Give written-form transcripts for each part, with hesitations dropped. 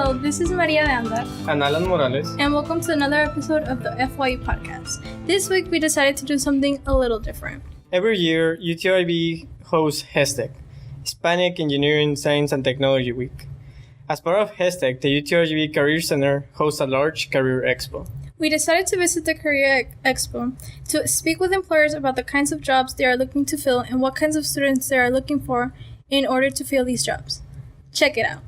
Hello, this is Maria de Andar. And Alan Morales. And welcome to another episode of the FYE podcast. This week we decided to do something a little different. Every year, UTRGV hosts HESTEC, Hispanic Engineering, Science and Technology Week. As part of HESTEC, the UTRGV Career Center hosts a large career expo. We decided to visit the Career Expo to speak with employers about the kinds of jobs they are looking to fill and what kinds of students they are looking for in order to fill these jobs. Check it out.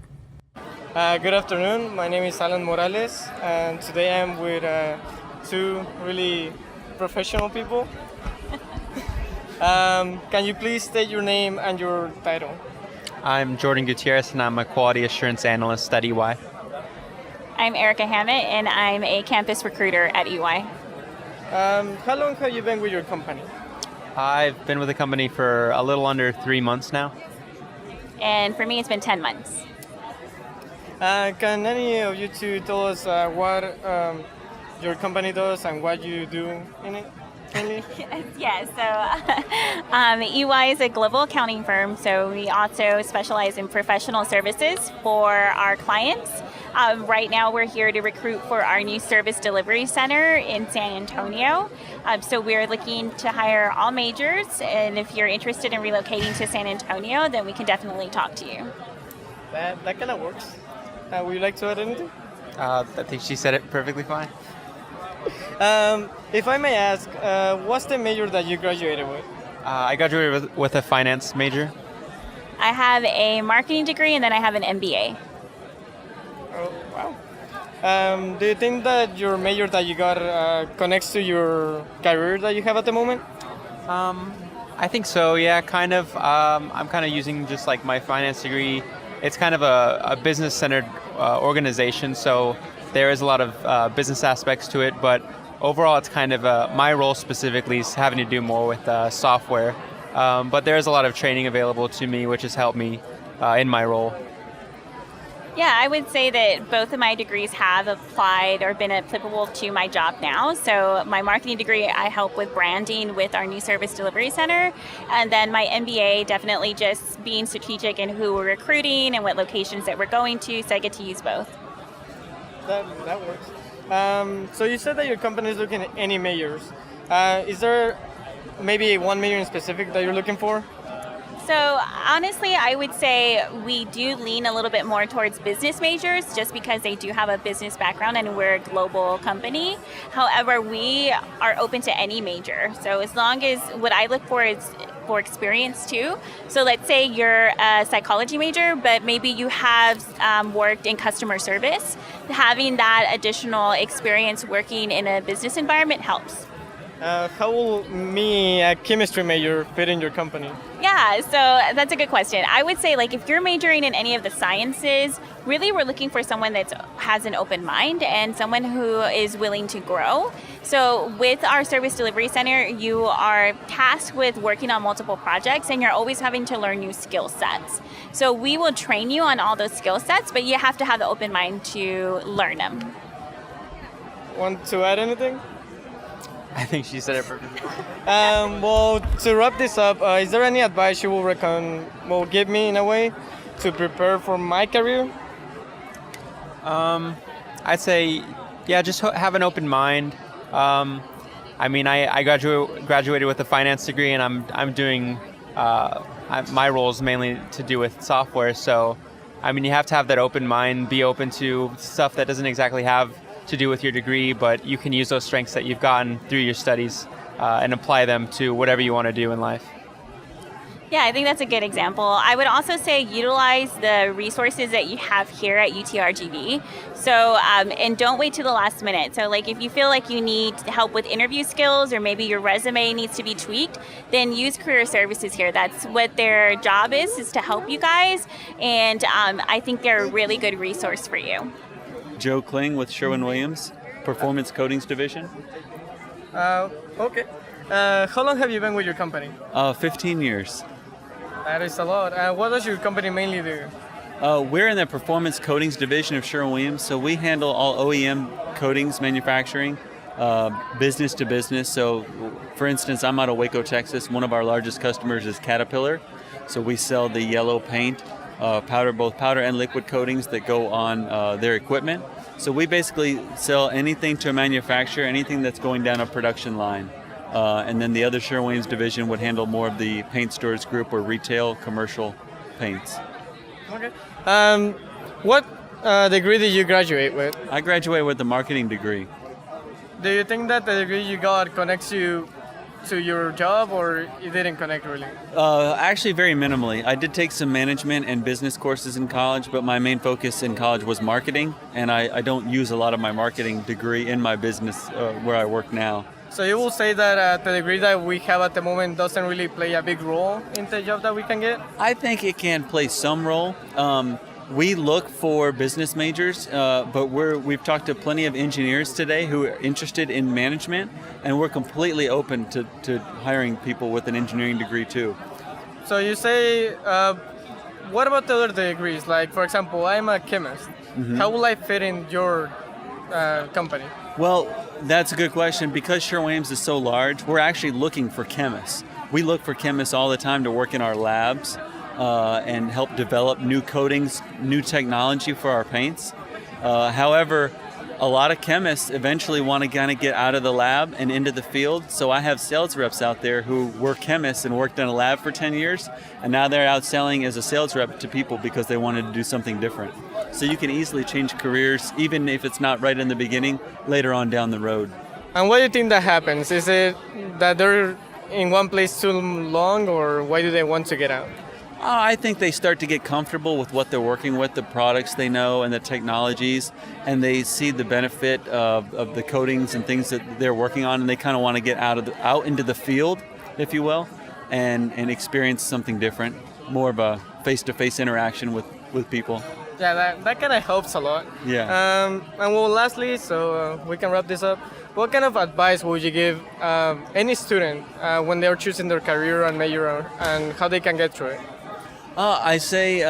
Good afternoon. My name is Alan Morales, and today I'm with two really professional people. Can you please state your name and your title? I'm Jordan Gutierrez, and I'm a Quality Assurance Analyst at EY. I'm Erica Hammett, and I'm a campus recruiter at EY. How long have you been with your company? I've been with the company for a little under 3 months now. And for me, it's been 10 months. Can any of you two tell us what your company does and what you do in it? Yeah, so EY is a global accounting firm, so we also specialize in professional services for our clients. Right now we're here to recruit for our new service delivery center in San Antonio. So we're looking to hire all majors, and if you're interested in relocating to San Antonio, then we can definitely talk to you. That kind of works. Would you like to add anything? I think she said it perfectly fine. If I may ask, what's the major that you graduated with? I graduated with a finance major. I have a marketing degree, and then I have an MBA. Oh, wow. Do you think that your major that you got connects to your career that you have at the moment? I think so, yeah, kind of. I'm kind of using just like my finance degree. It's kind of a business-centered organization, so there is a lot of business aspects to it, but overall it's kind of my role specifically is having to do more with software. But there is a lot of training available to me, which has helped me in my role. Yeah, I would say that both of my degrees have applied or been applicable to my job now. So my marketing degree, I help with branding with our new service delivery center. And then my MBA, definitely just being strategic in who we're recruiting and what locations that we're going to. So I get to use both. That works. So you said that your company is looking at any majors. Is there maybe one major in specific that you're looking for? So honestly, I would say we do lean a little bit more towards business majors just because they do have a business background and we're a global company. However, we are open to any major. So as long as what I look for is for experience too. So let's say you're a psychology major, but maybe you have worked in customer service. Having that additional experience working in a business environment helps. How will me, a chemistry major, fit in your company? Yeah, so that's a good question. I would say, like, if you're majoring in any of the sciences, really we're looking for someone that has an open mind and someone who is willing to grow. So with our service delivery center, you are tasked with working on multiple projects and you're always having to learn new skill sets. So we will train you on all those skill sets, but you have to have the open mind to learn them. Want to add anything? I think she said it perfectly. Well, to wrap this up, is there any advice you will give me in a way to prepare for my career? I'd say, yeah, just have an open mind. I mean, I graduated with a finance degree, and I'm doing my role is mainly to do with software. So, I mean, you have to have that open mind, be open to stuff that doesn't exactly have to do with your degree, but you can use those strengths that you've gotten through your studies and apply them to whatever you want to do in life. Yeah, I think that's a good example. I would also say utilize the resources that you have here at UTRGV. So, and don't wait till the last minute. So like if you feel like you need help with interview skills or maybe your resume needs to be tweaked, then use career services here. That's what their job is to help you guys. And I think they're a really good resource for you. Joe Kling with Sherwin-Williams, Performance Coatings Division. Okay. How long have you been with your company? 15 years. That is a lot. What does your company mainly do? We're in the Performance Coatings Division of Sherwin-Williams, so we handle all OEM coatings manufacturing, business to business. So, for instance, I'm out of Waco, Texas. One of our largest customers is Caterpillar. So we sell the yellow paint both powder and liquid coatings that go on their equipment. So we basically sell anything to a manufacturer, anything that's going down a production line. And then the other Sherwin-Williams division would handle more of the paint stores group or retail commercial paints. Okay. What degree did you graduate with? I graduated with a marketing degree. Do you think that the degree you got connects you to your job, or it didn't connect really? Actually, very minimally. I did take some management and business courses in college, but my main focus in college was marketing, and I don't use a lot of my marketing degree in my business where I work now. So you will say that the degree that we have at the moment doesn't really play a big role in the job that we can get? I think it can play some role. We look for business majors, but we've talked to plenty of engineers today who are interested in management, and we're completely open to hiring people with an engineering degree too. So you say, what about the other degrees? Like, for example, I'm a chemist. Mm-hmm. How will I fit in your company? Well, that's a good question. Because Sherwin-Williams is so large, we're actually looking for chemists. We look for chemists all the time to work in our labs. And help develop new coatings, new technology for our paints. However, a lot of chemists eventually want to kind of get out of the lab and into the field. So I have sales reps out there who were chemists and worked in a lab for 10 years, and now they're out selling as a sales rep to people because they wanted to do something different. So you can easily change careers, even if it's not right in the beginning, later on down the road. And what do you think that happens? Is it that they're in one place too long, or why do they want to get out? I think they start to get comfortable with what they're working with, the products they know and the technologies, and they see the benefit of the coatings and things that they're working on, and they kind of want to get out into the field, if you will, and experience something different, more of a face-to-face interaction with people. Yeah, that kind of helps a lot. Yeah. And well, lastly, so we can wrap this up, what kind of advice would you give any student when they're choosing their career and major and how they can get through it? I say,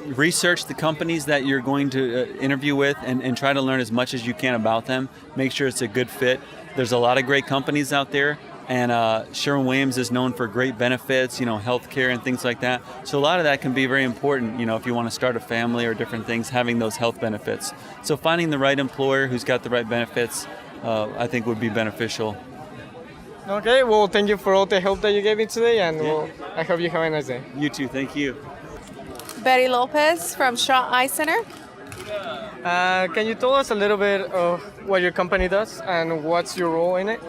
research the companies that you're going to interview with and try to learn as much as you can about them. Make sure it's a good fit. There's a lot of great companies out there, and Sherwin-Williams is known for great benefits, healthcare and things like that. So a lot of that can be very important, if you want to start a family or different things, having those health benefits. So finding the right employer who's got the right benefits, I think would be beneficial. Okay, well, thank you for all the help that you gave me today, and well, I hope you have a nice day. You too, thank you. Betty Lopez from Shaw Eye Center. Can you tell us a little bit of what your company does and what's your role in it?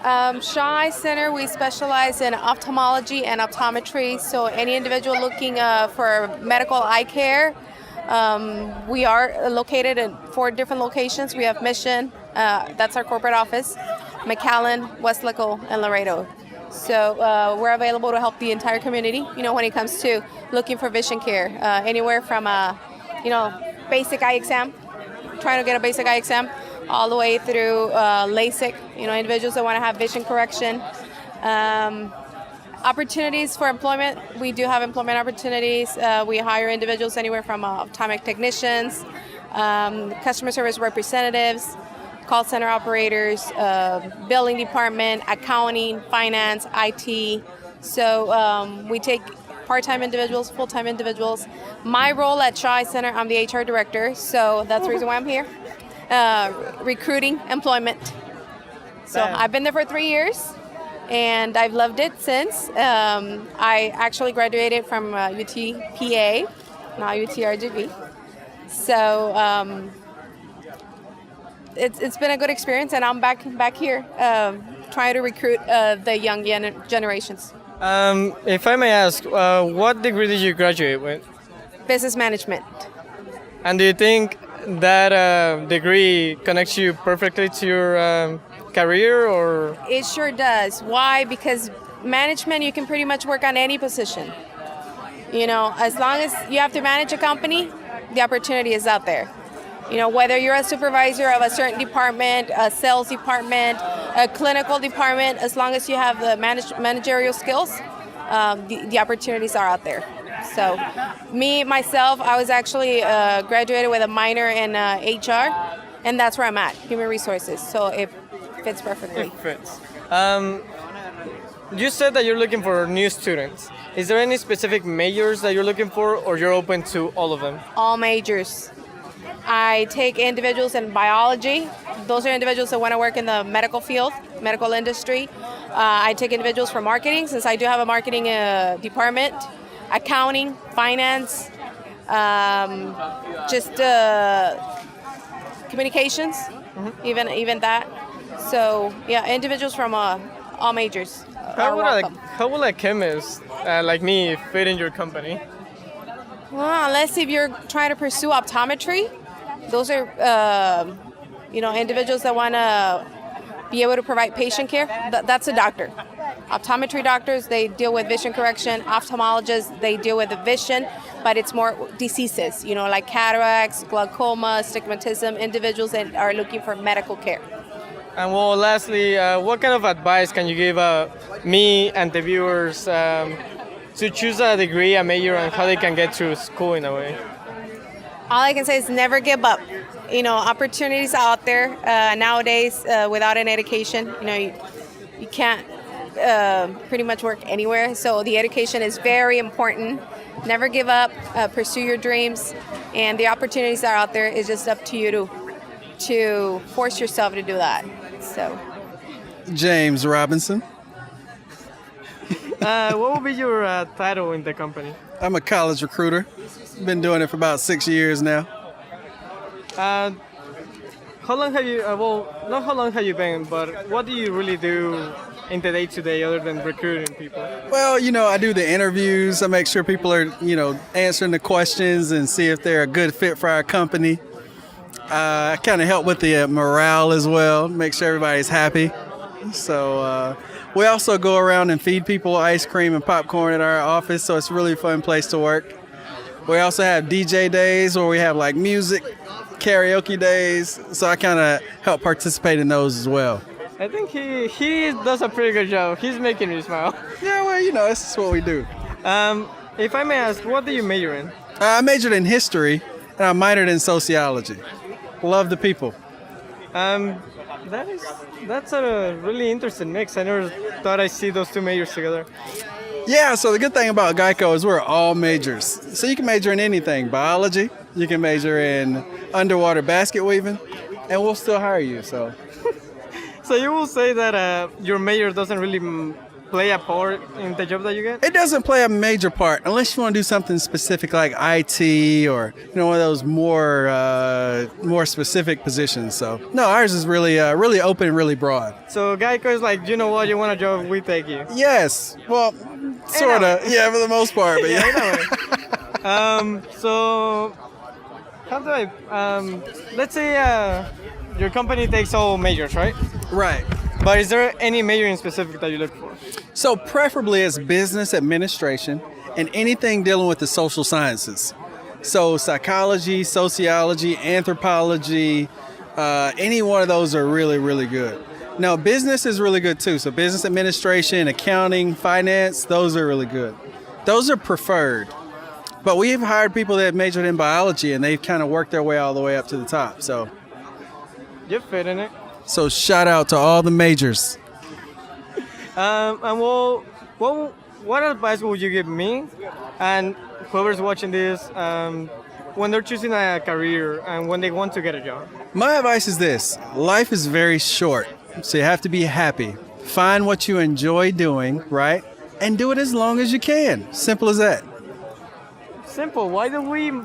Shaw Eye Center, we specialize in ophthalmology and optometry, so any individual looking for medical eye care, we are located in 4 different locations. We have Mission, that's our corporate office, McAllen, Westlaco, and Laredo. So we're available to help the entire community, when it comes to looking for vision care, anywhere from basic eye exam, trying to get a basic eye exam, all the way through LASIK, individuals that want to have vision correction. Opportunities for employment, we do have employment opportunities. We hire individuals anywhere from optometric technicians, customer service representatives, call center operators, billing department, accounting, finance, IT. So we take part-time individuals, full-time individuals. My role at Shaw Eye Center, I'm the HR director, so that's the reason why I'm here. Recruiting, employment. So I've been there for 3 years, and I've loved it since. I actually graduated from UTPA, now UTRGV. So it's been a good experience, and I'm back here trying to recruit the young generations. If I may ask, what degree did you graduate with? Business management. And do you think that degree connects you perfectly to your career, or? It sure does. Why? Because management, you can pretty much work on any position. As long as you have to manage a company, the opportunity is out there. Whether you're a supervisor of a certain department, a sales department, a clinical department, as long as you have the managerial skills, the opportunities are out there. So myself, I was actually graduated with a minor in HR, and that's where I'm at, human resources. So it fits perfectly. It fits. you said that you're looking for new students. Is there any specific majors that you're looking for, or you're open to all of them? All majors. I take individuals in biology. Those are individuals that want to work in the medical field, medical industry. I take individuals for marketing, since I do have a marketing department, accounting, finance, just communications, even that. So yeah, individuals from all majors are welcome. How will a chemist like me fit in your company? Well, unless if you're trying to pursue optometry, those are individuals that want to be able to provide patient care. That's a doctor. Optometry doctors, they deal with vision correction. Ophthalmologists, they deal with the vision, but it's more diseases, like cataracts, glaucoma, astigmatism, individuals that are looking for medical care. And well, lastly, what kind of advice can you give me and the viewers to choose a degree, a major, and how they can get through school in a way? All I can say is never give up. Opportunities out there nowadays without an education. You can't pretty much work anywhere. So the education is very important. Never give up. Pursue your dreams, and the opportunities that are out there is just up to you to force yourself to do that. So, James Robinson. What will be your title in the company? I'm a college recruiter. Been doing it for about 6 years now. How long have you, not how long have you been, but what do you really do in the day-to-day other than recruiting people? Well, I do the interviews. I make sure people are, answering the questions and see if they're a good fit for our company. I kind of help with the morale as well, make sure everybody's happy. So we also go around and feed people ice cream and popcorn at our office, so it's a really fun place to work. We also have DJ days where we have like music, karaoke days, so I kind of help participate in those as well. I think he does a pretty good job. He's making me smile. Yeah, well, this is what we do. If I may ask, what do you major in? I majored in history, and I minored in sociology. Love the people. That's a really interesting mix. I never thought I'd see those two majors together. Yeah, so the good thing about Geico is we're all majors. So you can major in anything. Biology, you can major in underwater basket weaving, and we'll still hire you. So you will say that your major doesn't really play a part in the job that you get? It doesn't play a major part unless you want to do something specific like IT or one of those more specific positions. So no, ours is really open and really broad. So Geico is like, you know what, you want a job, we take you. Yes, well, sort of. Yeah, for the most part, but yeah. So how do I? Let's say your company takes all majors, right? Right. But is there any major in specific that you look for? So preferably it's business administration and anything dealing with the social sciences. So psychology, sociology, anthropology, any one of those are really, really good. Now, business is really good too. So business administration, accounting, finance, those are really good. Those are preferred. But we've hired people that majored in biology and they've kind of worked their way all the way up to the top. So you fit in it. So shout out to all the majors. And what advice would you give me and whoever's watching this when they're choosing a career and when they want to get a job? My advice is this. Life is very short, so you have to be happy. Find what you enjoy doing, right? And do it as long as you can. Simple as that. Simple. Why do we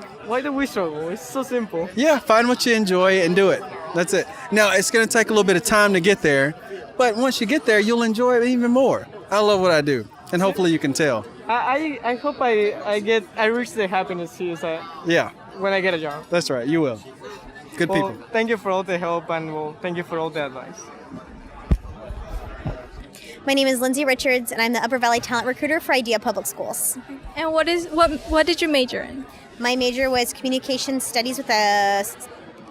struggle? It's so simple. Yeah, find what you enjoy and do it. That's it. Now, it's going to take a little bit of time to get there, but once you get there, you'll enjoy it even more. I love what I do, and hopefully you can tell. I hope I reach the happiness here when I get a job. That's right, you will. Good people. Thank you for all the help, and thank you for all the advice. My name is Lindsay Richards, and I'm the Upper Valley Talent Recruiter for IDEA Public Schools. And what did you major in? My major was Communication Studies with a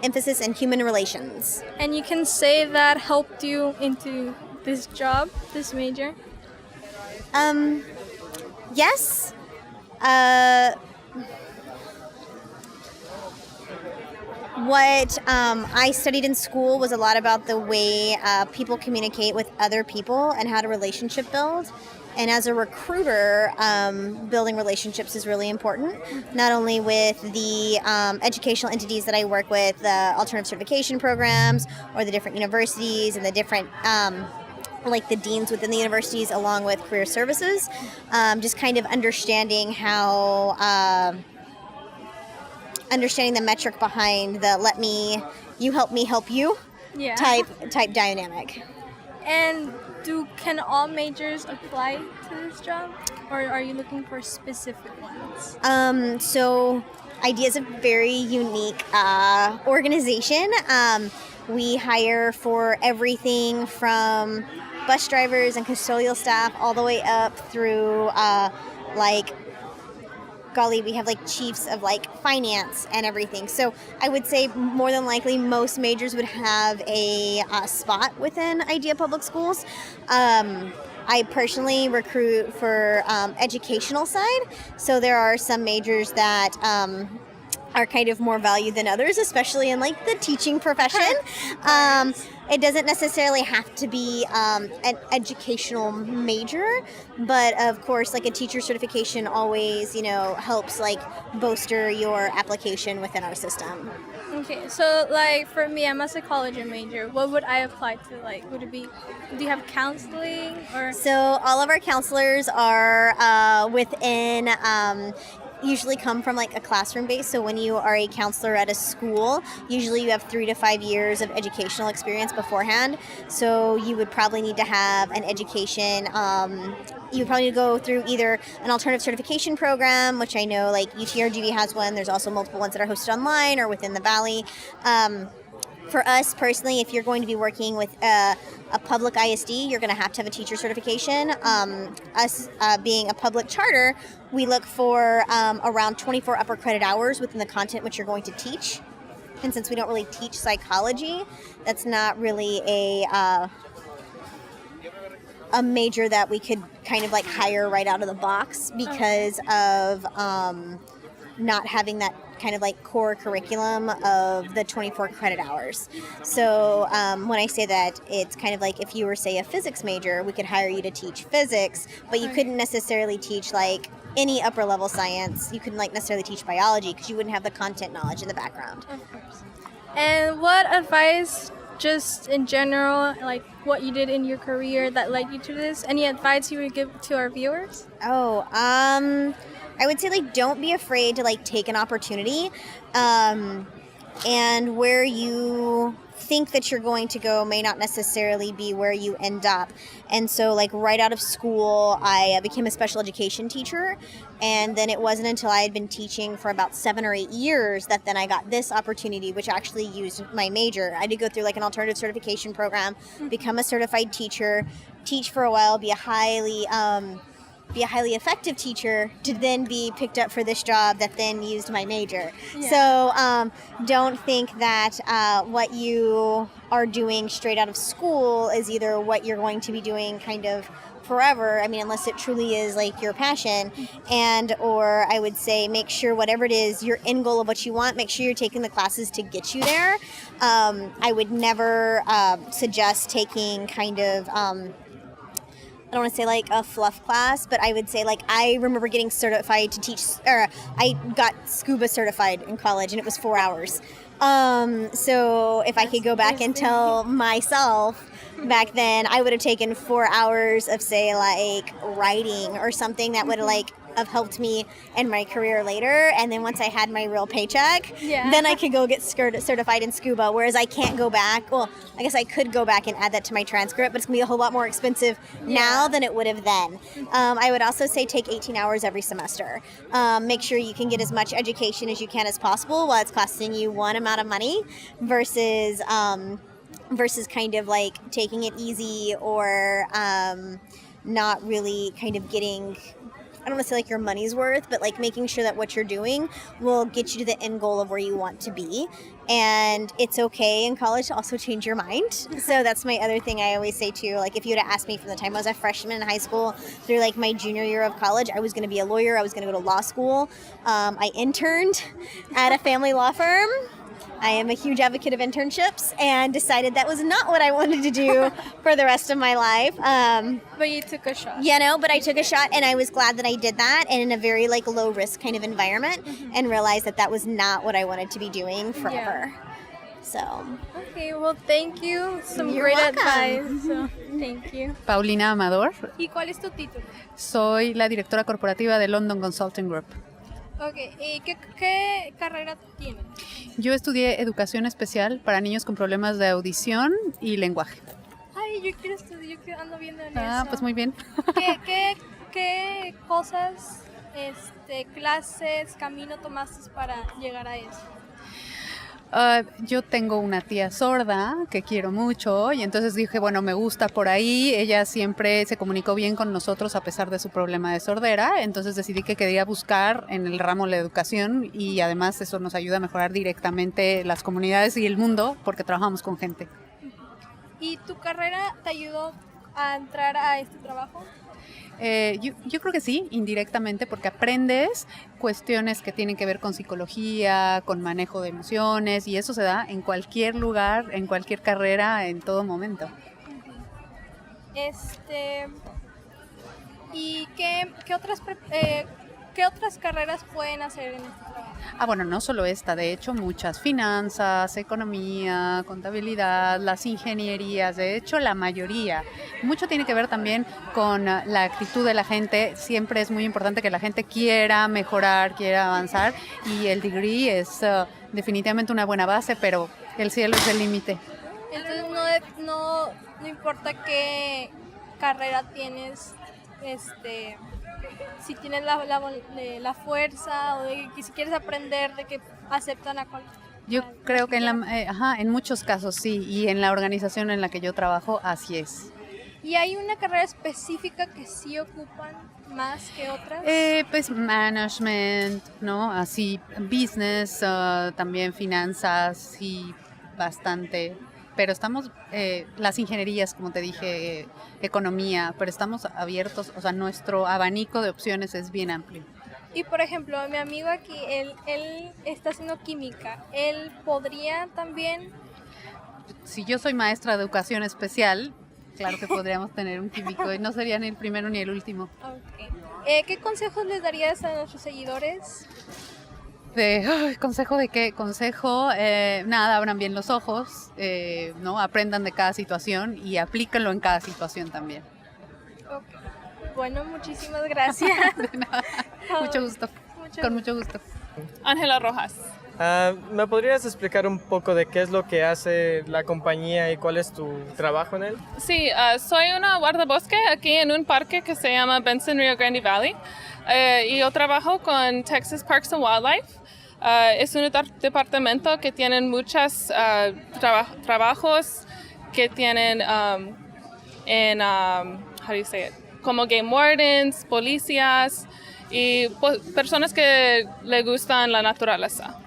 emphasis in human relations. And you can say that helped you into this job, this major? Yes. what I studied in school was a lot about the way people communicate with other people and how to relationship build. And as a recruiter, building relationships is really important, not only with the educational entities that I work with, the alternative certification programs, or the different universities and the different like the deans within the universities, along with career services, just kind of understanding how, understanding the metric behind the you help me help you Yeah. type dynamic. And can all majors apply to this job, or are you looking for specific ones? So IDEA is a very unique organization. We hire for everything from bus drivers and custodial staff all the way up through we have like chiefs of like finance and everything. So I would say more than likely most majors would have a spot within IDEA Public Schools. I personally recruit for educational side, so there are some majors that are kind of more valued than others, especially in like the teaching profession. It doesn't necessarily have to be an educational major, but of course, like a teacher certification always, helps like bolster your application within our system. Okay, so like for me, I'm a psychology major. What would I apply to? Like, would it be? Do you have counseling or? So all of our counselors are within. Usually come from like a classroom base. So when you are a counselor at a school, usually you have 3 to 5 years of educational experience beforehand. So you would probably need to have an education. You would probably need to go through either an alternative certification program, which I know like UTRGV has one. There's also multiple ones that are hosted online or within the Valley. For us personally, if you're going to be working with a public ISD, you're going to have a teacher certification. Us being a public charter, we look for around 24 upper credit hours within the content which you're going to teach. And since we don't really teach psychology, that's not really a major that we could kind of like hire right out of the box because of not having that kind of like core curriculum of the 24 credit hours. So when I say that, it's kind of like if you were, say, a physics major, we could hire you to teach physics, but you couldn't necessarily teach like any upper level science. You couldn't like necessarily teach biology because you wouldn't have the content knowledge in the background. Of course. And what advice, just in general, like what you did in your career that led you to this, any advice you would give to our viewers? I would say like don't be afraid to like take an opportunity, and where you think that you're going to go may not necessarily be where you end up. And so like right out of school, I became a special education teacher, and then it wasn't until I had been teaching for about 7 or 8 years that then I got this opportunity, which actually used my major. I did go through like an alternative certification program, become a certified teacher, teach for a while, be a highly effective teacher, to then be picked up for this job that then used my major. Yeah. So don't think that what you are doing straight out of school is either what you're going to be doing kind of forever. I mean, unless it truly is like your passion, or I would say make sure whatever it is, your end goal of what you want, make sure you're taking the classes to get you there. I would never suggest taking kind of I don't want to say like a fluff class, but I would say like I remember getting certified to teach, or I got scuba certified in college, and it was 4 hours. So if I could go back and tell myself back then, I would have taken 4 hours of say like writing or something that would have like have helped me in my career later. And then once I had my real paycheck, then I could go get certified in scuba, whereas I can't go back. Well, I guess I could go back and add that to my transcript, but it's gonna be a whole lot more expensive now than it would have then. I would also say take 18 hours every semester. Make sure you can get as much education as you can as possible while it's costing you one amount of money versus kind of like taking it easy or not really kind of getting, I don't want to say like your money's worth, but like making sure that what you're doing will get you to the end goal of where you want to be. And it's okay in college to also change your mind. So that's my other thing I always say too. Like if you would have asked me from the time I was a freshman in high school through like my junior year of college, I was going to be a lawyer. I was going to go to law school. I interned at a family law firm. I am a huge advocate of internships and decided that was not what I wanted to do for the rest of my life. But you took a shot. But I took a shot and I was glad that I did that, and in a very like low risk kind of environment, and realized that that was not what I wanted to be doing forever. So, Okay, well, thank you. Some You're great welcome. advice. So, thank you. Paulina Amador, ¿Y cuál es tu título? soy la directora corporativa de London Consulting Group. Okay, ¿y qué carrera tienes? Yo estudié educación especial para niños con problemas de audición y lenguaje. Ay, yo quiero estudiar, ando viendo en Ah, eso. pues muy bien. ¿Qué cosas, clases, camino tomaste para llegar a eso? Yo tengo una tía sorda que quiero mucho y entonces dije, bueno, me gusta por ahí. Ella siempre se comunicó bien con nosotros a pesar de su problema de sordera, entonces decidí que quería buscar en el ramo de la educación y además eso nos ayuda a mejorar directamente las comunidades y el mundo porque trabajamos con gente. ¿Y tu carrera te ayudó a entrar a este trabajo? Yo creo que sí, indirectamente, porque aprendes cuestiones que tienen que ver con psicología, con manejo de emociones, y eso se da en cualquier lugar, en cualquier carrera, en todo momento. ¿Y qué otras carreras pueden hacer en este trabajo? Bueno, no solo esta, de hecho muchas, finanzas, economía, contabilidad, las ingenierías, de hecho la mayoría. Mucho tiene que ver también con la actitud de la gente, siempre es muy importante que la gente quiera mejorar, quiera avanzar y el degree es definitivamente una buena base, pero el cielo es el límite. Entonces no importa qué carrera tienes, si tienes la fuerza o de que si quieres aprender, de que aceptan a cualquier. Yo creo que en muchos casos sí, y en la organización en la que yo trabajo así es. ¿Y hay una carrera específica que sí ocupan más que otras? Pues management, ¿no? Así, business, también finanzas, sí, bastante. Pero estamos, las ingenierías, como te dije, economía, pero estamos abiertos, o sea, nuestro abanico de opciones es bien amplio. Y por ejemplo, mi amigo aquí, él está haciendo química, ¿él podría también? Si yo soy maestra de educación especial, claro que podríamos tener un químico y no sería ni el primero ni el último. Okay. ¿Qué consejos les darías a nuestros seguidores? ¿Consejo de qué? Consejo, nada, abran bien los ojos, ¿no? Aprendan de cada situación y aplíquenlo en cada situación también. Okay. Bueno, muchísimas gracias. De nada. Mucho gusto. Con mucho gusto. Ángela Rojas. ¿Me podrías explicar un poco de qué es lo que hace la compañía y cuál es tu trabajo en él? Sí, soy una guardabosque aquí en un parque que se llama Benson Rio Grande Valley. Y yo trabajo con Texas Parks and Wildlife. Es un departamento que tiene muchos trabajos que tienen como game wardens, policías y personas que le gustan la naturaleza.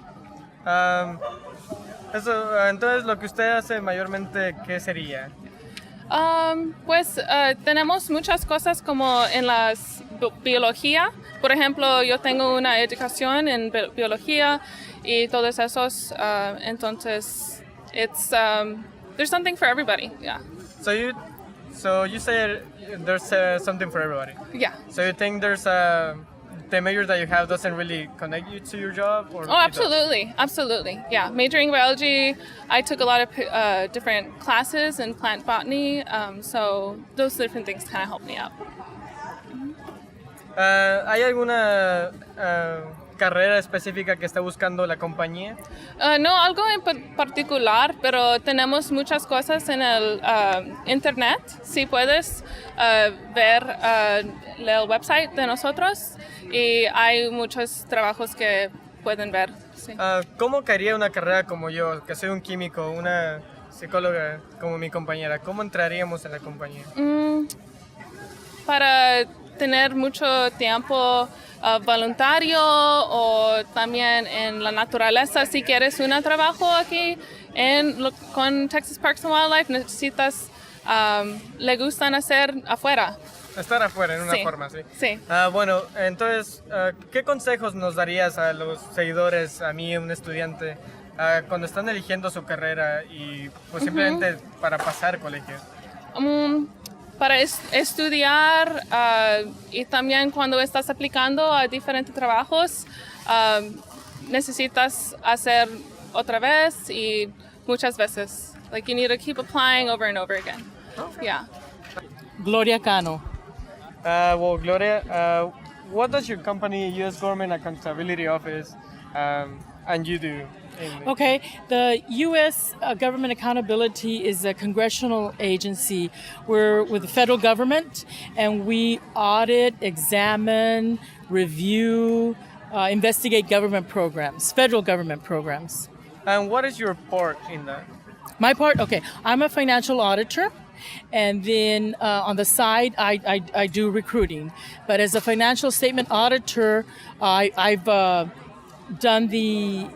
Entonces, lo que usted hace mayormente, ¿qué sería? Tenemos muchas cosas como en la biología. Por ejemplo, yo tengo una educación en biología y todos esos. Entonces, there's something for everybody. Yeah. So you say there's something for everybody. Yeah. So you think there's the major that you have doesn't really connect you to your job? Or Oh, absolutely. Absolutely. Yeah. Majoring in biology, I took a lot of different classes in plant botany. So those different things kind of helped me out. ¿Hay alguna carrera específica que está buscando la compañía? No algo en particular, pero tenemos muchas cosas en el internet. Si puedes ver el website de nosotros y hay muchos trabajos que pueden ver. Sí. ¿Cómo caería una carrera como yo, que soy un químico, una psicóloga como mi compañera? ¿Cómo entraríamos en la compañía? Para tener mucho tiempo voluntario o también en la naturaleza. Si quieres un trabajo aquí con Texas Parks and Wildlife, necesitas, le gustan hacer afuera. Estar afuera, en una forma, sí. Sí. Bueno, entonces, ¿qué consejos nos darías a los seguidores, a mí, un estudiante, cuando están eligiendo su carrera y pues simplemente para pasar colegio? Para estudiar y también cuando estás aplicando a diferentes trabajos, necesitas hacer otra vez y muchas veces. Like you need to keep applying over and over again. Yeah. Gloria Cano. Well, Gloria, what does your company, U.S. Government Accountability Office, and you do? Okay, the U.S. Government Accountability is a congressional agency. We're with the federal government, and we audit, examine, review, investigate government programs, federal government programs. And what is your part in that? My part? Okay, I'm a financial auditor. And then on the side, I do recruiting. But as a financial statement auditor, I've done the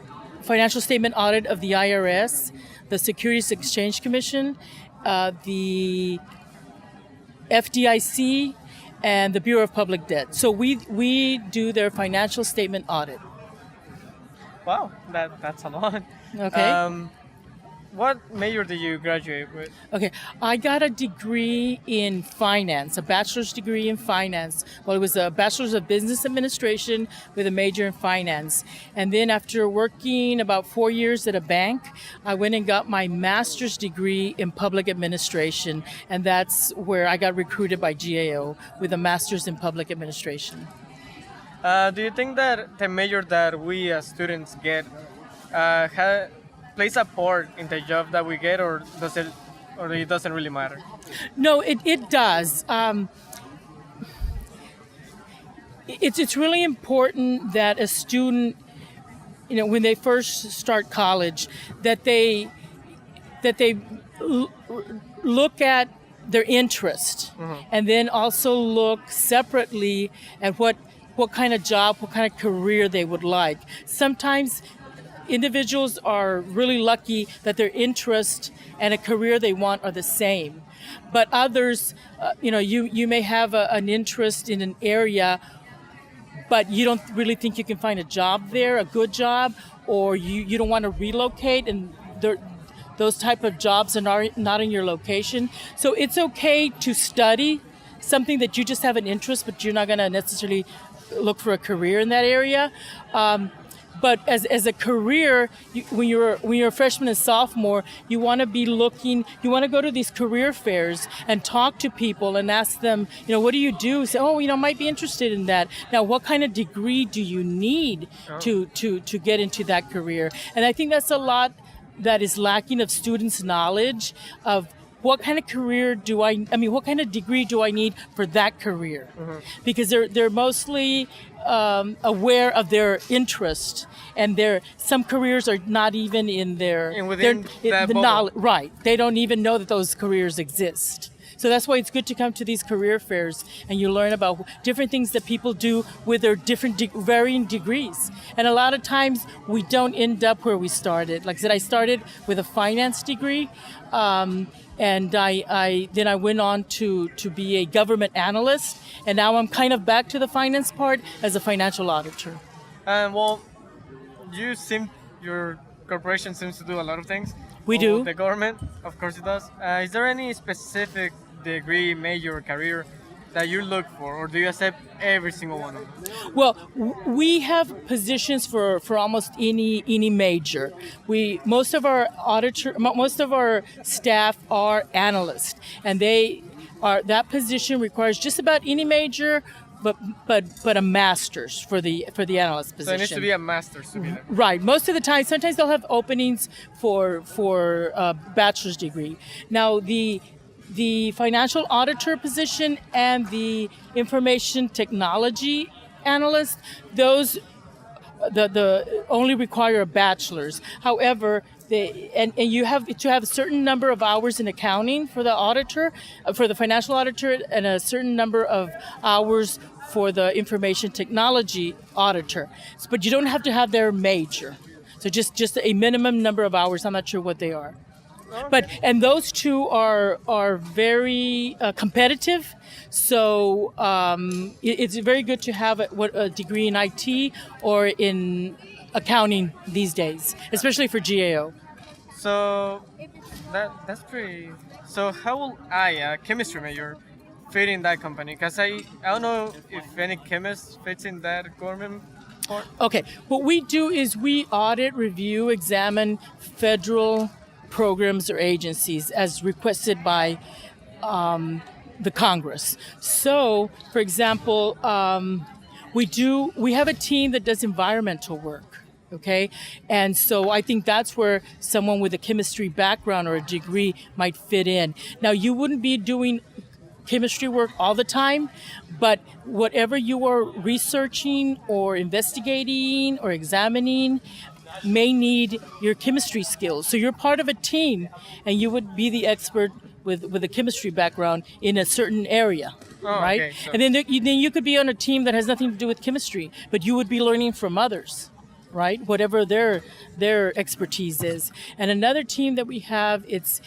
financial statement audit of the IRS, the Securities Exchange Commission, the FDIC, and the Bureau of Public Debt. So we do their financial statement audit. Wow, that's a lot. Okay. What major did you graduate with? Okay, I got a degree in finance, a bachelor's degree in finance. Well, it was a bachelor's of business administration with a major in finance. And then after working about 4 years at a bank, I went and got my master's degree in public administration. And that's where I got recruited by GAO with a master's in public administration. Do you think that the major that we as students get plays a part in the job that we get, or it doesn't really matter? No, it does. It's really important that a student, when they first start college, that they look at their interest, and then also look separately at what kind of job, what kind of career they would like. Sometimes individuals are really lucky that their interest and a career they want are the same. But others, you may have an interest in an area, but you don't really think you can find a job there, a good job, or you don't want to relocate, and those type of jobs are not in your location. So it's okay to study something that you just have an interest, but you're not going to necessarily look for a career in that area. But as a career, when you're a freshman and sophomore, you want to be looking. You want to go to these career fairs and talk to people and ask them, what do you do? Say, might be interested in that. Now, what kind of degree do you need to get into that career? And I think that's a lot that is lacking of students' knowledge of what kind of career what kind of degree do I need for that career? Because they're mostly aware of their interest, and some careers are not even in their knowledge. Right, they don't even know that those careers exist. So that's why it's good to come to these career fairs and you learn about different things that people do with their different varying degrees. And a lot of times we don't end up where we started. Like I said, I started with a finance degree. And then I went on to be a government analyst, and now I'm kind of back to the finance part as a financial auditor. Well, your corporation seems to do a lot of things. We do. The government, of course, it does. Is there any specific degree, major, or career that you look for, or do you accept every single one of them? Well, we have positions for almost any major. Most of our staff are analysts, and that position requires just about any major, but a master's for the analyst position. So it needs to be a master's to be there. Right. Most of the time, sometimes they'll have openings for a bachelor's degree. Now the financial auditor position and the information technology analyst, those the only require a bachelor's. However, you have to have a certain number of hours in accounting for the auditor, for the financial auditor, and a certain number of hours for the information technology auditor. But you don't have to have their major. So just a minimum number of hours. I'm not sure what they are. Okay. And those two are very competitive, so it's very good to have a degree in IT or in accounting these days, especially for GAO. So that's pretty. So how will I, a chemistry major, fit in that company? Because I don't know if any chemist fits in that government part. Okay, what we do is we audit, review, examine federal programs or agencies as requested by the Congress. So, for example, we have a team that does environmental work. Okay, and so I think that's where someone with a chemistry background or a degree might fit in. Now, you wouldn't be doing chemistry work all the time, but whatever you are researching or investigating or examining may need your chemistry skills. So you're part of a team, and you would be the expert with a chemistry background in a certain area, right? Okay, so- And then you could be on a team that has nothing to do with chemistry, but you would be learning from others, right? Whatever their expertise is. And another team that we have, it's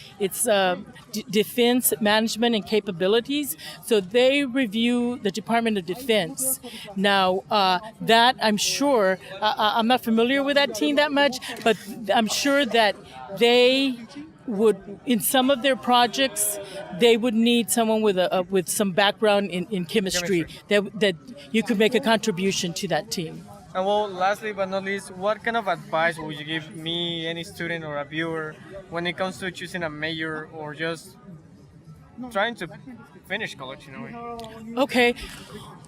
defense management and capabilities. So they review the Department of Defense. Now, that I'm sure, I'm not familiar with that team that much, but I'm sure that they would, in some of their projects, they would need someone with some background in chemistry that you could make a contribution to that team. And well, lastly but not least, what kind of advice would you give me, any student or a viewer, when it comes to choosing a major or just trying to finish college in a way? Okay,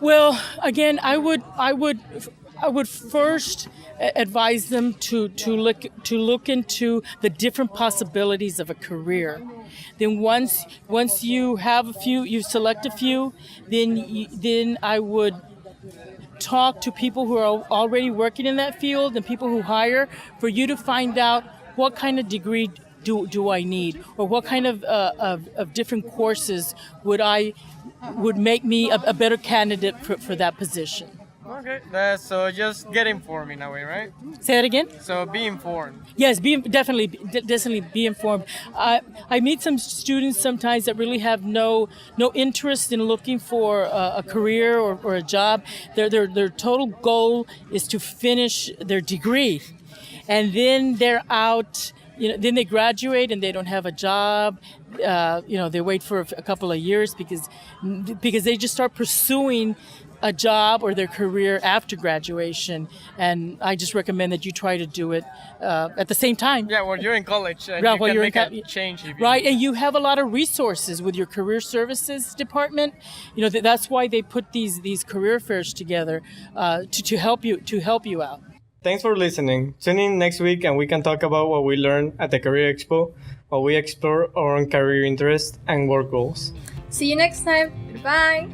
well, again, I would first advise them to look into the different possibilities of a career. Then once you have a few, you select a few, then I would talk to people who are already working in that field and people who hire for you to find out what kind of degree do I need, or what kind of different courses would make me a better candidate for that position. Okay, so just get informed in a way, right? Say that again? So be informed. Yes, definitely be informed. I meet some students sometimes that really have no interest in looking for a career or a job. Their total goal is to finish their degree, and then they're out. Then they graduate and they don't have a job. They wait for a couple of years because they just start pursuing a job or their career after graduation, and I just recommend that you try to do it at the same time. Yeah, well, you're in college, and Right, you while can you're make in a change. If Right, and you have a lot of resources with your career services department. That's why they put these career fairs together to help you out. Thanks for listening. Tune in next week, and we can talk about what we learned at the Career Expo, while we explore our own career interests and work goals. See you next time. Goodbye.